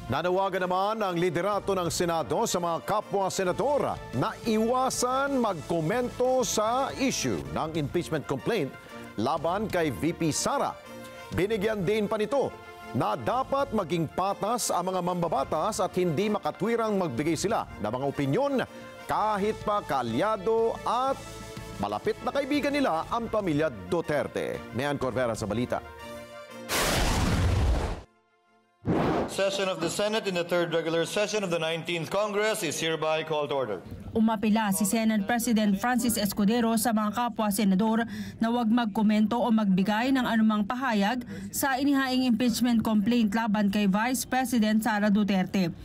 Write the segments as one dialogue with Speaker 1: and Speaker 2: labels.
Speaker 1: Nanawagan naman ang liderato ng Senado sa mga kapwa-senador na iwasan magkomento sa issue ng impeachment complaint laban kay VP Sara. Binigyan din pa nito na dapat maging patas ang mga mambabatas at hindi makatwirang magbigay sila ng mga opinyon kahit pa kaalyado at malapit na kaibigan nila ang pamilya Duterte. Mayan Corvera sa balita.
Speaker 2: Session of the Senate in the third regular session of the 19th Congress is hereby called to order.
Speaker 3: Umapila si Senate President Francis Escudero sa mga kapwa-senador na huwag magkomento o magbigay ng anumang pahayag sa inihaing impeachment complaint laban kay Vice President Sara Duterte.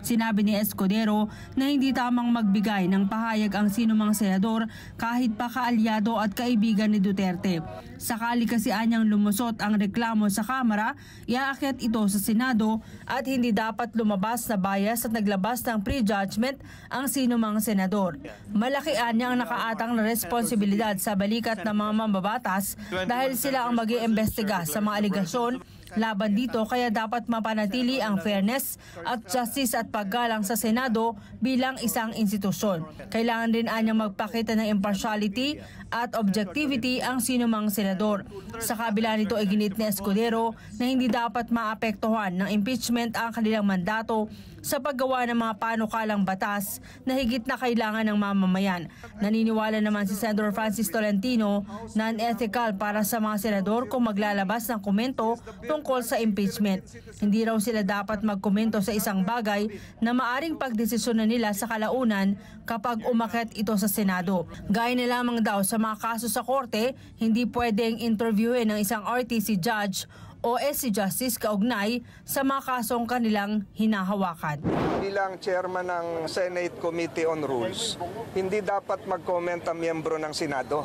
Speaker 3: Sinabi ni Escudero na hindi tamang magbigay ng pahayag ang sinumang senador kahit pa kaalyado at kaibigan ni Duterte. Sakali kasi anyang lumusot ang reklamo sa Kamara, iaakyat ito sa Senado at hindi dapat lumabas na bias at naglabas ng prejudgment ang sinumang senador. Malaki anyang nakaatang na responsibilidad sa balikat ng mga mambabatas dahil sila ang mag-iimbestiga sa mga aligasyon laban dito, kaya dapat mapanatili ang fairness at justice at paggalang sa Senado bilang isang institusyon. Kailangan din anyang magpakita ng impartiality at objectivity ang sinumang senador. Sa kabila nito ay ginit ni Escudero na hindi dapat maapektuhan ng impeachment ang kanilang mandato sa paggawa ng mga panukalang batas na higit na kailangan ng mamamayan. Naniniwala naman si Senator Francis Tolentino na unethical para sa mga senador kung maglalabas ng komento tungkol sa impeachment. Hindi raw sila dapat magkomento sa isang bagay na maaring pagdesisyonan nila sa kalaunan kapag umakyat ito sa Senado. Gaya na lamang daw sa mga kaso sa korte, hindi pwedeng interviewin ng isang RTC judge o SC Justice kaugnay sa mga kasong kanilang hinahawakan.
Speaker 4: Bilang chairman ng Senate Committee on Rules, hindi dapat mag-comment ang miyembro ng Senado.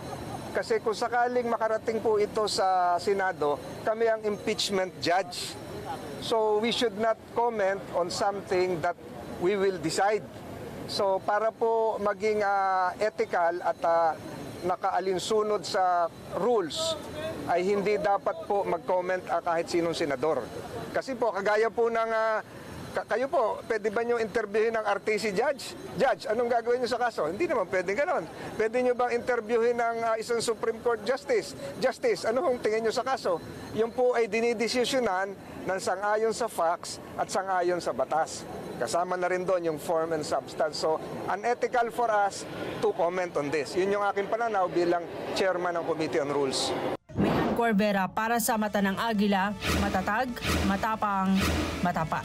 Speaker 4: Kasi kung sakaling makarating po ito sa Senado, kami ang impeachment judge. So we should not comment on something that we will decide. So para po maging ethical at nakaalinsunod sa rules, ay hindi dapat po mag-comment kahit sinong senador. Kasi po, kagaya po ng, kayo po, pwede ba nyo interviewin ng RTC judge? Judge, anong gagawin nyo sa kaso? Hindi naman pwede ganon. Pwede nyo bang interviewin ng isang Supreme Court Justice? Justice, ano hong tingin nyo sa kaso? Yung po ay dinidesisyonan ng sang-ayon sa facts at sang-ayon sa batas. Kasama na rin doon yung form and substance. So, unethical for us to comment on this. Yun yung aking pananaw bilang chairman ng Committee on Rules.
Speaker 3: Mayan Corvera para sa Mata ng Agila, matatag, matapang, matapa.